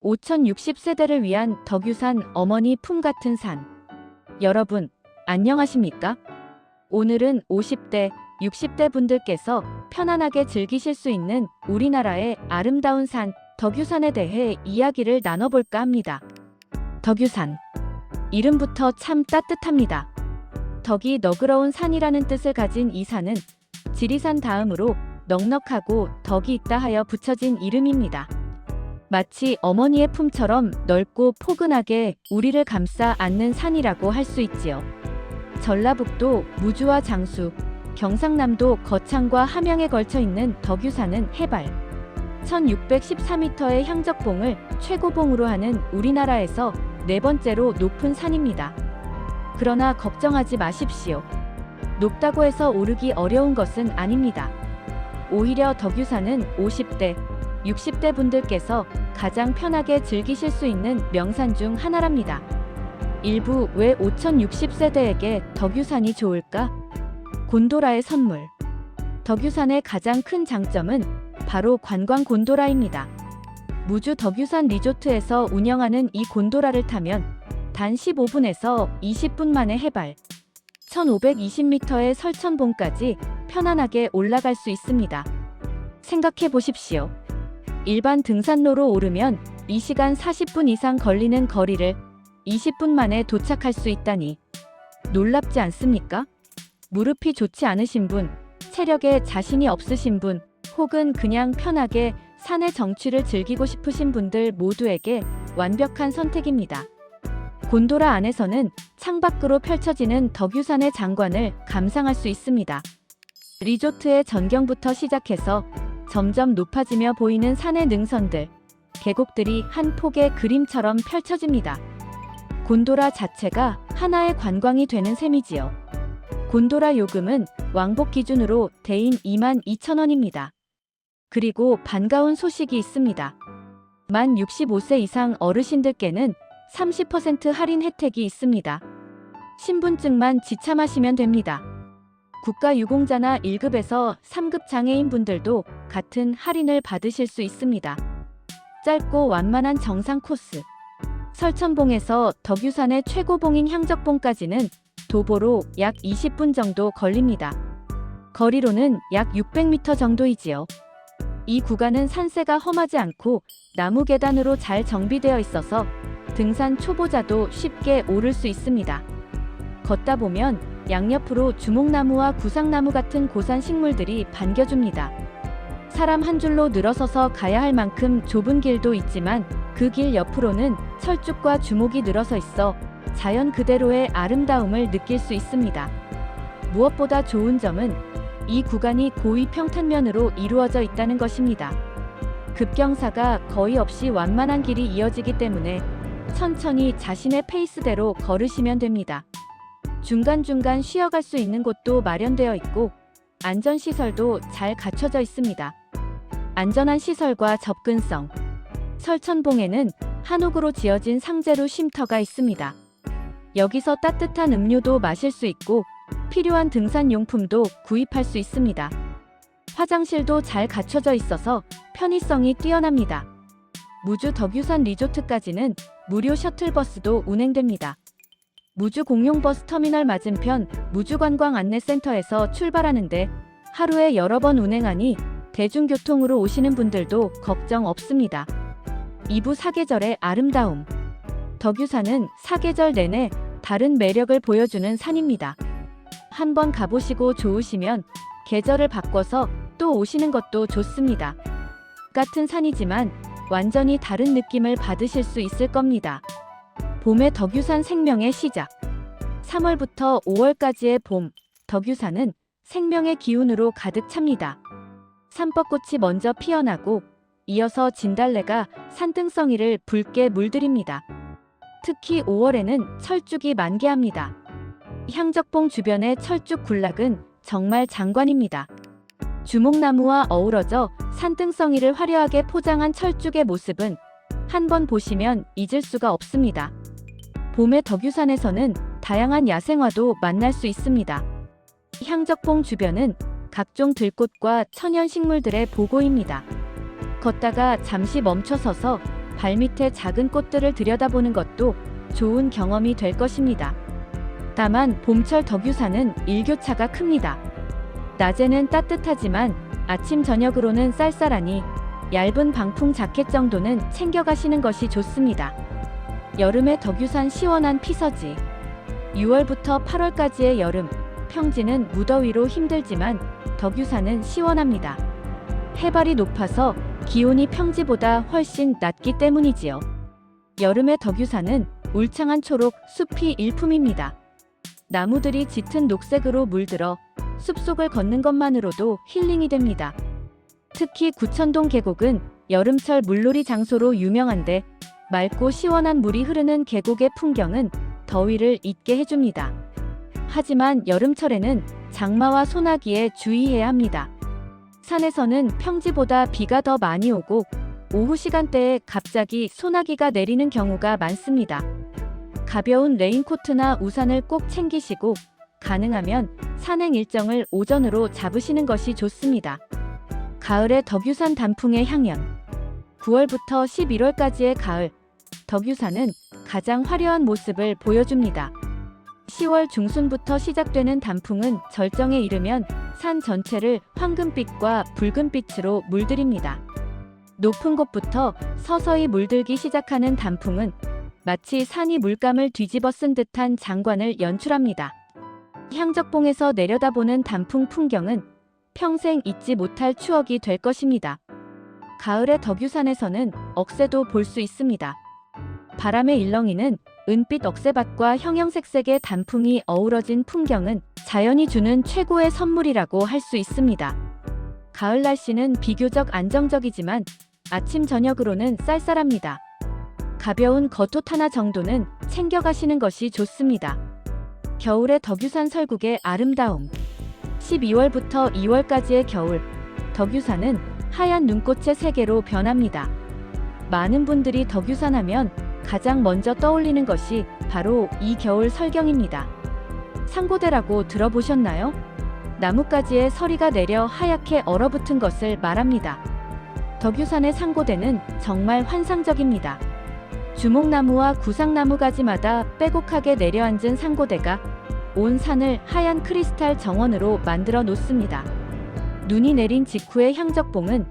5060세대를 위한 덕유산 어머니 품 같은 산. 여러분, 안녕하십니까? 오늘은 50대, 60대 분들께서 편안하게 즐기실 수 있는 우리나라의 아름다운 산, 덕유산에 대해 이야기를 나눠볼까 합니다. 덕유산. 이름부터 참 따뜻합니다. 덕이 너그러운 산이라는 뜻을 가진 이 산은 지리산 다음으로 넉넉하고 덕이 있다 하여 붙여진 이름입니다. 마치 어머니의 품처럼 넓고 포근하게 우리를 감싸 안는 산이라고 할 수 있지요. 전라북도 무주와 장수, 경상남도 거창과 함양에 걸쳐 있는 덕유산은 해발 1614m의 향적봉을 최고봉으로 하는 우리나라에서 네 번째로 높은 산입니다. 그러나 걱정하지 마십시오. 높다고 해서 오르기 어려운 것은 아닙니다. 오히려 덕유산은 50대, 60대 분들께서 가장 편하게 즐기실 수 있는 명산 중 하나랍니다. 일부 왜 5060세대에게 덕유산이 좋을까? 곤도라의 선물. 덕유산의 가장 큰 장점은 바로 관광 곤도라입니다. 무주 덕유산 리조트에서 운영하는 이 곤도라를 타면 단 15분에서 20분 만에 해발 1520m의 설천봉까지 편안하게 올라갈 수 있습니다. 생각해 보십시오. 일반 등산로로 오르면 2시간 40분 이상 걸리는 거리를 20분 만에 도착할 수 있다니 놀랍지 않습니까? 무릎이 좋지 않으신 분, 체력에 자신이 없으신 분, 혹은 그냥 편하게 산의 정취를 즐기고 싶으신 분들 모두에게 완벽한 선택입니다. 곤도라 안에서는 창밖으로 펼쳐지는 덕유산의 장관을 감상할 수 있습니다. 리조트의 전경부터 시작해서 점점 높아지며 보이는 산의 능선들, 계곡들이 한 폭의 그림처럼 펼쳐집니다. 곤도라 자체가 하나의 관광이 되는 셈이지요. 곤도라 요금은 왕복 기준으로 대인 22,000원입니다. 그리고 반가운 소식이 있습니다. 만 65세 이상 어르신들께는 30% 할인 혜택이 있습니다. 신분증만 지참하시면 됩니다. 국가유공자나 1급에서 3급 장애인분들도 같은 할인을 받으실 수 있습니다. 짧고 완만한 정상 코스. 설천봉에서 덕유산의 최고봉인 향적봉까지는 도보로 약 20분 정도 걸립니다. 거리로는 약 600m 정도이지요. 이 구간은 산세가 험하지 않고 나무 계단으로 잘 정비되어 있어서 등산 초보자도 쉽게 오를 수 있습니다. 걷다 보면 양옆으로 주목나무와 구상나무 같은 고산 식물들이 반겨줍니다. 사람 한 줄로 늘어서서 가야 할 만큼 좁은 길도 있지만 그 길 옆으로는 철쭉과 주목이 늘어서 있어 자연 그대로의 아름다움을 느낄 수 있습니다. 무엇보다 좋은 점은 이 구간이 고의 평탄면으로 이루어져 있다는 것입니다. 급경사가 거의 없이 완만한 길이 이어지기 때문에 천천히 자신의 페이스대로 걸으시면 됩니다. 중간중간 쉬어갈 수 있는 곳도 마련되어 있고 안전시설도 잘 갖춰져 있습니다. 안전한 시설과 접근성. 설천봉에는 한옥으로 지어진 상제루 쉼터가 있습니다. 여기서 따뜻한 음료도 마실 수 있고 필요한 등산용품도 구입할 수 있습니다. 화장실도 잘 갖춰져 있어서 편의성이 뛰어납니다. 무주 덕유산 리조트까지는 무료 셔틀버스도 운행됩니다. 무주 공용버스 터미널 맞은편 무주관광안내센터에서 출발하는데 하루에 여러 번 운행하니 대중교통으로 오시는 분들도 걱정 없습니다. 2부 사계절의 아름다움. 덕유산은 사계절 내내 다른 매력을 보여주는 산입니다. 한번 가보시고 좋으시면 계절을 바꿔서 또 오시는 것도 좋습니다. 같은 산이지만 완전히 다른 느낌을 받으실 수 있을 겁니다. 봄의 덕유산 생명의 시작. 3월부터 5월까지의 봄, 덕유산은 생명의 기운으로 가득 찹니다. 산벚꽃이 먼저 피어나고 이어서 진달래가 산등성이를 붉게 물들입니다. 특히 5월에는 철쭉이 만개합니다. 향적봉 주변의 철쭉 군락은 정말 장관입니다. 주목나무와 어우러져 산등성이를 화려하게 포장한 철쭉의 모습은 한 번 보시면 잊을 수가 없습니다. 봄의 덕유산에서는 다양한 야생화도 만날 수 있습니다. 향적봉 주변은 각종 들꽃과 천연식물들의 보고입니다. 걷다가 잠시 멈춰서서 발밑에 작은 꽃들을 들여다보는 것도 좋은 경험이 될 것입니다. 다만 봄철 덕유산은 일교차가 큽니다. 낮에는 따뜻하지만 아침 저녁으로는 쌀쌀하니 얇은 방풍 자켓 정도는 챙겨가시는 것이 좋습니다. 여름의 덕유산 시원한 피서지. 6월부터 8월까지의 여름, 평지는 무더위로 힘들지만 덕유산은 시원합니다. 해발이 높아서 기온이 평지보다 훨씬 낮기 때문이지요. 여름의 덕유산은 울창한 초록 숲이 일품입니다. 나무들이 짙은 녹색으로 물들어 숲속을 걷는 것만으로도 힐링이 됩니다. 특히 구천동 계곡은 여름철 물놀이 장소로 유명한데 맑고 시원한 물이 흐르는 계곡의 풍경은 더위를 잊게 해줍니다. 하지만 여름철에는 장마와 소나기에 주의해야 합니다. 산에서는 평지보다 비가 더 많이 오고 오후 시간대에 갑자기 소나기가 내리는 경우가 많습니다. 가벼운 레인코트나 우산을 꼭 챙기시고 가능하면 산행 일정을 오전으로 잡으시는 것이 좋습니다. 가을의 덕유산 단풍의 향연. 9월부터 11월까지의 가을, 덕유산은 가장 화려한 모습을 보여줍니다. 10월 중순부터 시작되는 단풍은 절정에 이르면 산 전체를 황금빛과 붉은빛으로 물들입니다. 높은 곳부터 서서히 물들기 시작하는 단풍은 마치 산이 물감을 뒤집어 쓴 듯한 장관을 연출합니다. 향적봉에서 내려다보는 단풍 풍경은 평생 잊지 못할 추억이 될 것입니다. 가을의 덕유산에서는 억새도 볼 수 있습니다. 바람의 일렁이는 은빛 억새밭과 형형색색의 단풍이 어우러진 풍경은 자연이 주는 최고의 선물이라고 할 수 있습니다. 가을 날씨는 비교적 안정적이지만 아침 저녁으로는 쌀쌀합니다. 가벼운 겉옷 하나 정도는 챙겨가시는 것이 좋습니다. 겨울의 덕유산 설국의 아름다움. 12월부터 2월까지의 겨울, 덕유산은 하얀 눈꽃의 세계로 변합니다. 많은 분들이 덕유산 하면 가장 먼저 떠올리는 것이 바로 이 겨울 설경입니다. 상고대라고 들어보셨나요? 나뭇가지에 서리가 내려 하얗게 얼어붙은 것을 말합니다. 덕유산의 상고대는 정말 환상적입니다. 주목나무와 구상나무 가지마다 빼곡하게 내려앉은 상고대가 온 산을 하얀 크리스탈 정원으로 만들어 놓습니다. 눈이 내린 직후의 향적봉은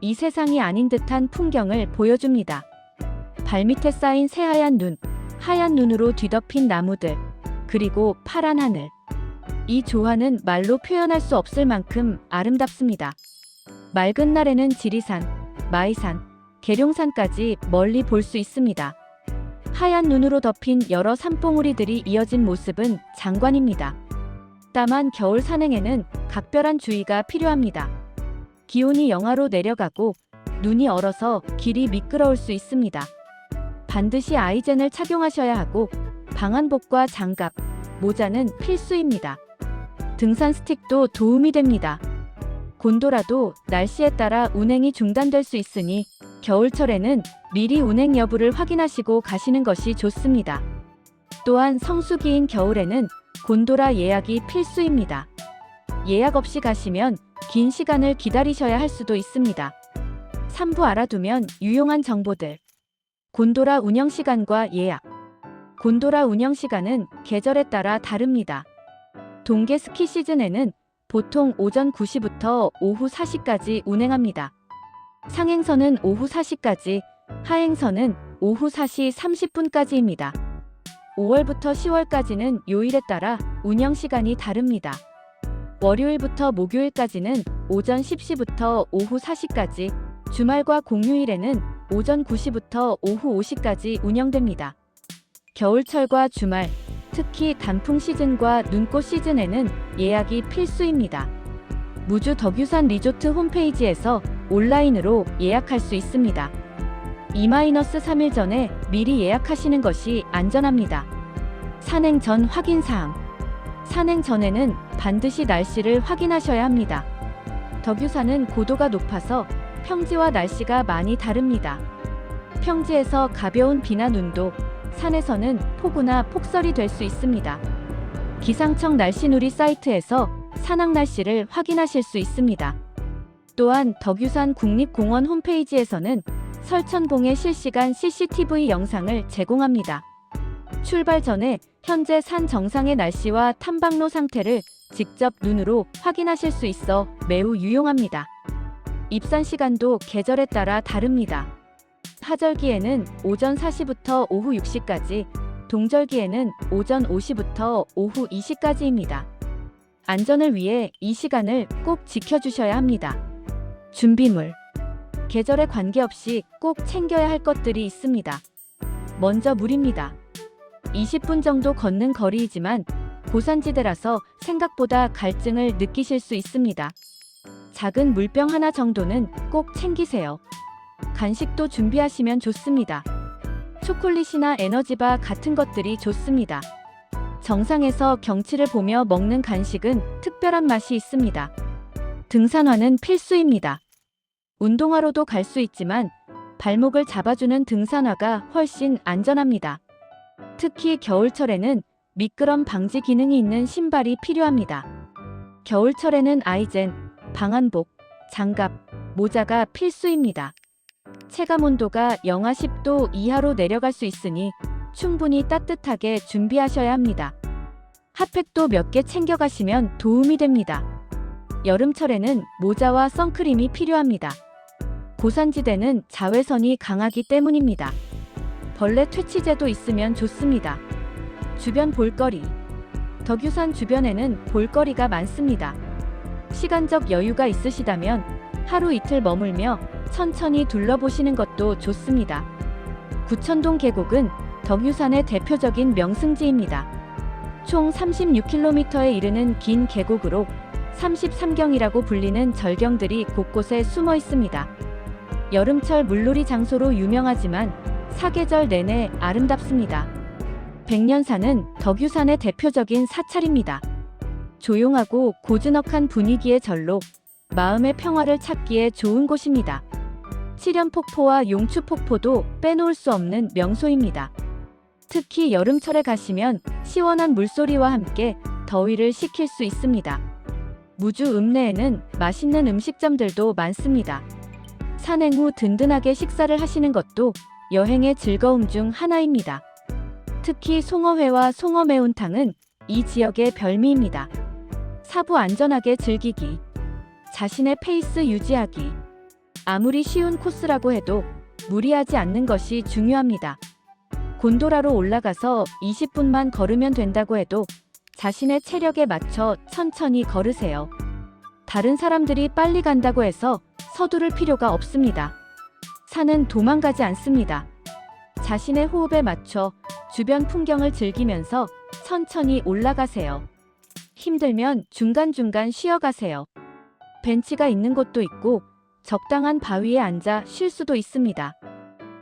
이 세상이 아닌 듯한 풍경을 보여줍니다. 발밑에 쌓인 새하얀 눈, 하얀 눈으로 뒤덮인 나무들, 그리고 파란 하늘. 이 조화는 말로 표현할 수 없을 만큼 아름답습니다. 맑은 날에는 지리산, 마이산, 계룡산까지 멀리 볼 수 있습니다. 하얀 눈으로 덮인 여러 산봉우리들이 이어진 모습은 장관입니다. 다만 겨울 산행에는 각별한 주의가 필요합니다. 기온이 영하로 내려가고 눈이 얼어서 길이 미끄러울 수 있습니다. 반드시 아이젠을 착용하셔야 하고 방한복과 장갑, 모자는 필수입니다. 등산 스틱도 도움이 됩니다. 곤도라도 날씨에 따라 운행이 중단될 수 있으니 겨울철에는 미리 운행 여부를 확인하시고 가시는 것이 좋습니다. 또한 성수기인 겨울에는 곤도라 예약이 필수입니다. 예약 없이 가시면 긴 시간을 기다리셔야 할 수도 있습니다. 3부 알아두면 유용한 정보들. 곤도라 운영 시간과 예약. 곤도라 운영 시간은 계절에 따라 다릅니다. 동계 스키 시즌에는 보통 오전 9시부터 오후 4시까지 운행합니다. 상행선은 오후 4시까지, 하행선은 오후 4시 30분까지입니다. 5월부터 10월까지는 요일에 따라 운영 시간이 다릅니다. 월요일부터 목요일까지는 오전 10시부터 오후 4시까지, 주말과 공휴일에는 오전 9시부터 오후 5시까지 운영됩니다. 겨울철과 주말, 특히 단풍 시즌과 눈꽃 시즌에는 예약이 필수입니다. 무주 덕유산 리조트 홈페이지에서 온라인으로 예약할 수 있습니다. 2-3일 전에 미리 예약하시는 것이 안전합니다. 산행 전 확인사항. 산행 전에는 반드시 날씨를 확인하셔야 합니다. 덕유산은 고도가 높아서 평지와 날씨가 많이 다릅니다. 평지에서 가벼운 비나 눈도, 산에서는 폭우나 폭설이 될 수 있습니다. 기상청 날씨누리 사이트에서 산악 날씨를 확인하실 수 있습니다. 또한 덕유산 국립공원 홈페이지에서는 설천봉에 실시간 CCTV 영상을 제공합니다. 출발 전에 현재 산 정상의 날씨와 탐방로 상태를 직접 눈으로 확인하실 수 있어 매우 유용합니다. 입산 시간도 계절에 따라 다릅니다. 하절기에는 오전 4시부터 오후 6시까지, 동절기에는 오전 5시부터 오후 2시까지입니다. 안전을 위해 이 시간을 꼭 지켜주셔야 합니다. 준비물. 계절에 관계없이 꼭 챙겨야 할 것들이 있습니다. 먼저 물입니다. 20분 정도 걷는 거리이지만 고산지대라서 생각보다 갈증을 느끼실 수 있습니다. 작은 물병 하나 정도는 꼭 챙기세요. 간식도 준비하시면 좋습니다. 초콜릿이나 에너지바 같은 것들이 좋습니다. 정상에서 경치를 보며 먹는 간식은 특별한 맛이 있습니다. 등산화는 필수입니다. 운동화로도 갈 수 있지만 발목을 잡아주는 등산화가 훨씬 안전합니다. 특히 겨울철에는 미끄럼 방지 기능이 있는 신발이 필요합니다. 겨울철에는 아이젠, 방한복, 장갑, 모자가 필수입니다. 체감 온도가 영하 10도 이하로 내려갈 수 있으니 충분히 따뜻하게 준비하셔야 합니다. 핫팩도 몇 개 챙겨가시면 도움이 됩니다. 여름철에는 모자와 선크림이 필요합니다. 고산지대는 자외선이 강하기 때문입니다. 벌레 퇴치제도 있으면 좋습니다. 주변 볼거리. 덕유산 주변에는 볼거리가 많습니다. 시간적 여유가 있으시다면 하루 이틀 머물며 천천히 둘러보시는 것도 좋습니다. 구천동 계곡은 덕유산의 대표적인 명승지입니다. 총 36km에 이르는 긴 계곡으로 33경이라고 불리는 절경들이 곳곳에 숨어 있습니다. 여름철 물놀이 장소로 유명하지만 사계절 내내 아름답습니다. 백년산은 덕유산의 대표적인 사찰입니다. 조용하고 고즈넉한 분위기의 절로 마음의 평화를 찾기에 좋은 곳입니다. 칠연폭포와 용추폭포도 빼놓을 수 없는 명소입니다. 특히 여름철에 가시면 시원한 물소리와 함께 더위를 식힐 수 있습니다. 무주 읍내에는 맛있는 음식점들도 많습니다. 산행 후 든든하게 식사를 하시는 것도 여행의 즐거움 중 하나입니다. 특히 송어회와 송어매운탕은 이 지역의 별미입니다. 사부 안전하게 즐기기, 자신의 페이스 유지하기. 아무리 쉬운 코스라고 해도 무리하지 않는 것이 중요합니다. 곤도라로 올라가서 20분만 걸으면 된다고 해도 자신의 체력에 맞춰 천천히 걸으세요. 다른 사람들이 빨리 간다고 해서 서두를 필요가 없습니다. 산은 도망가지 않습니다. 자신의 호흡에 맞춰 주변 풍경을 즐기면서 천천히 올라가세요. 힘들면 중간중간 쉬어가세요. 벤치가 있는 곳도 있고 적당한 바위에 앉아 쉴 수도 있습니다.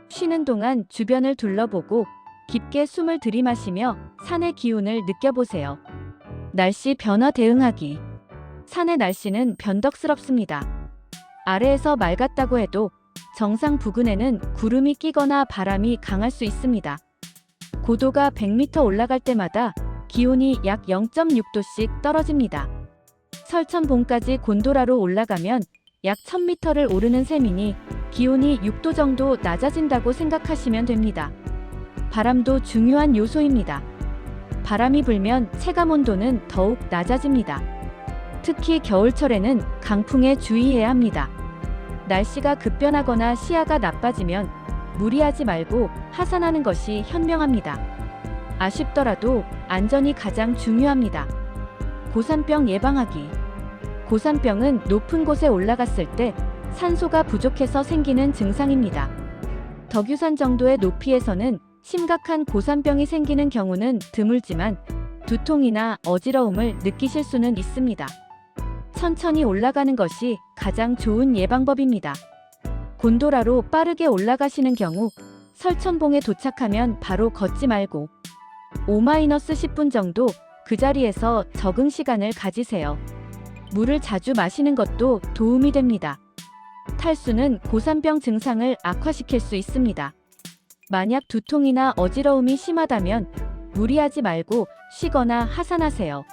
쉬는 동안 주변을 둘러보고 깊게 숨을 들이마시며 산의 기운을 느껴보세요. 날씨 변화 대응하기. 산의 날씨는 변덕스럽습니다. 아래에서 맑았다고 해도 정상 부근에는 구름이 끼거나 바람이 강할 수 있습니다. 고도가 100m 올라갈 때마다 기온이 약 0.6도씩 떨어집니다. 설천봉까지 곤도라로 올라가면 약 1000m를 오르는 셈이니 기온이 6도 정도 낮아진다고 생각하시면 됩니다. 바람도 중요한 요소입니다. 바람이 불면 체감 온도는 더욱 낮아집니다. 특히 겨울철에는 강풍에 주의해야 합니다. 날씨가 급변하거나 시야가 나빠지면 무리하지 말고 하산하는 것이 현명합니다. 아쉽더라도 안전이 가장 중요합니다. 고산병 예방하기. 고산병은 높은 곳에 올라갔을 때 산소가 부족해서 생기는 증상입니다. 덕유산 정도의 높이에서는 심각한 고산병이 생기는 경우는 드물지만 두통이나 어지러움을 느끼실 수는 있습니다. 천천히 올라가는 것이 가장 좋은 예방법입니다. 곤도라로 빠르게 올라가시는 경우 설천봉에 도착하면 바로 걷지 말고 5-10분 정도 그 자리에서 적응 시간을 가지세요. 물을 자주 마시는 것도 도움이 됩니다. 탈수는 고산병 증상을 악화시킬 수 있습니다. 만약 두통이나 어지러움이 심하다면 무리하지 말고 쉬거나 하산하세요.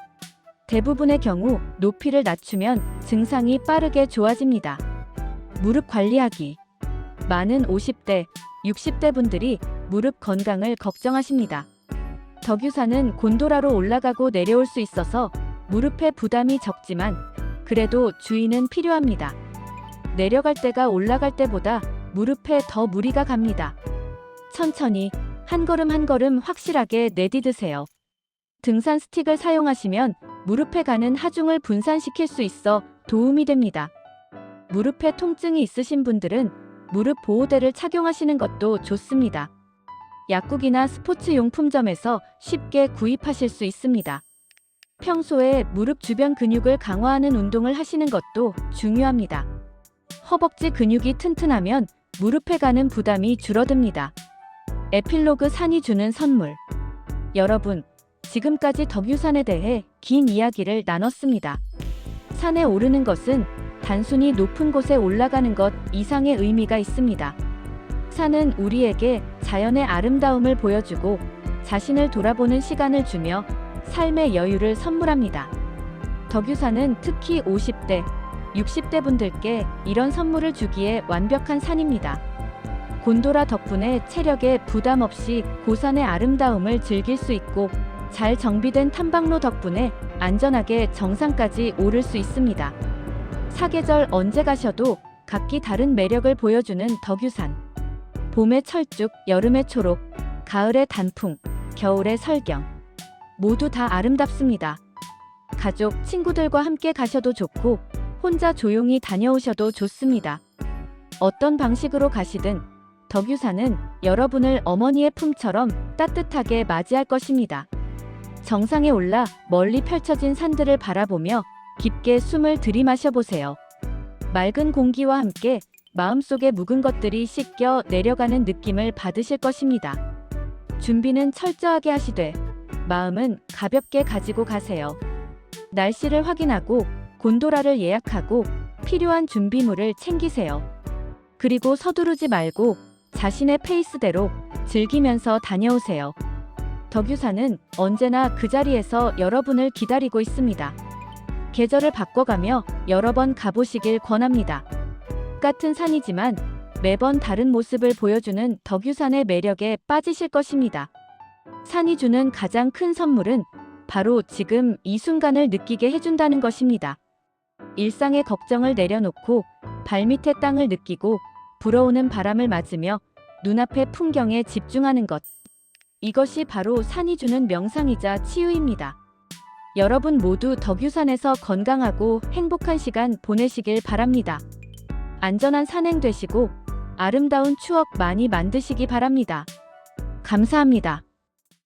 대부분의 경우 높이를 낮추면 증상이 빠르게 좋아집니다. 무릎 관리하기. 많은 50대, 60대 분들이 무릎 건강을 걱정하십니다. 덕유산은 곤도라로 올라가고 내려올 수 있어서 무릎에 부담이 적지만 그래도 주의는 필요합니다. 내려갈 때가 올라갈 때보다 무릎에 더 무리가 갑니다. 천천히 한 걸음 한 걸음 확실하게 내디드세요. 등산 스틱을 사용하시면 무릎에 가는 하중을 분산시킬 수 있어 도움이 됩니다. 무릎에 통증이 있으신 분들은 무릎 보호대를 착용하시는 것도 좋습니다. 약국이나 스포츠용품점에서 쉽게 구입하실 수 있습니다. 평소에 무릎 주변 근육을 강화하는 운동을 하시는 것도 중요합니다. 허벅지 근육이 튼튼하면 무릎에 가는 부담이 줄어듭니다. 에필로그 산이 주는 선물. 여러분, 지금까지 덕유산에 대해 긴 이야기를 나눴습니다. 산에 오르는 것은 단순히 높은 곳에 올라가는 것 이상의 의미가 있습니다. 산은 우리에게 자연의 아름다움을 보여주고 자신을 돌아보는 시간을 주며 삶의 여유를 선물합니다. 덕유산은 특히 50대, 60대 분들께 이런 선물을 주기에 완벽한 산입니다. 곤도라 덕분에 체력에 부담 없이 고산의 아름다움을 즐길 수 있고 잘 정비된 탐방로 덕분에 안전하게 정상까지 오를 수 있습니다. 사계절 언제 가셔도 각기 다른 매력을 보여주는 덕유산. 봄의 철쭉, 여름의 초록, 가을의 단풍, 겨울의 설경. 모두 다 아름답습니다. 가족, 친구들과 함께 가셔도 좋고 혼자 조용히 다녀오셔도 좋습니다. 어떤 방식으로 가시든 덕유산은 여러분을 어머니의 품처럼 따뜻하게 맞이할 것입니다. 정상에 올라 멀리 펼쳐진 산들을 바라보며 깊게 숨을 들이마셔 보세요. 맑은 공기와 함께 마음속의 묵은 것들이 씻겨 내려가는 느낌을 받으실 것입니다. 준비는 철저하게 하시되 마음은 가볍게 가지고 가세요. 날씨를 확인하고 곤도라를 예약하고 필요한 준비물을 챙기세요. 그리고 서두르지 말고 자신의 페이스대로 즐기면서 다녀오세요. 덕유산은 언제나 그 자리에서 여러분을 기다리고 있습니다. 계절을 바꿔가며 여러 번 가보시길 권합니다. 같은 산이지만 매번 다른 모습을 보여주는 덕유산의 매력에 빠지실 것입니다. 산이 주는 가장 큰 선물은 바로 지금 이 순간을 느끼게 해준다는 것입니다. 일상의 걱정을 내려놓고 발밑의 땅을 느끼고 불어오는 바람을 맞으며 눈앞의 풍경에 집중하는 것. 이것이 바로 산이 주는 명상이자 치유입니다. 여러분 모두 덕유산에서 건강하고 행복한 시간 보내시길 바랍니다. 안전한 산행 되시고 아름다운 추억 많이 만드시기 바랍니다. 감사합니다.